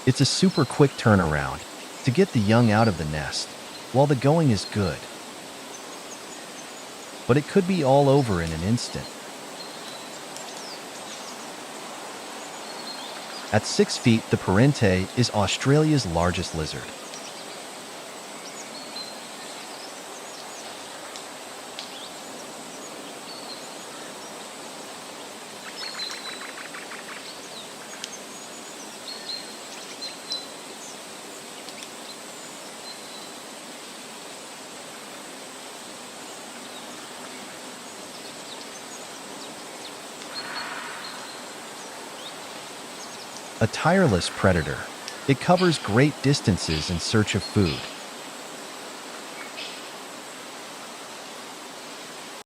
It's a super quick turnaround to get the young out of the nest while the going is good. But it could be all over in an instant. At 6 feet, the Parrot is Australia's largest lizard. A tireless predator, it covers great distances in search of food.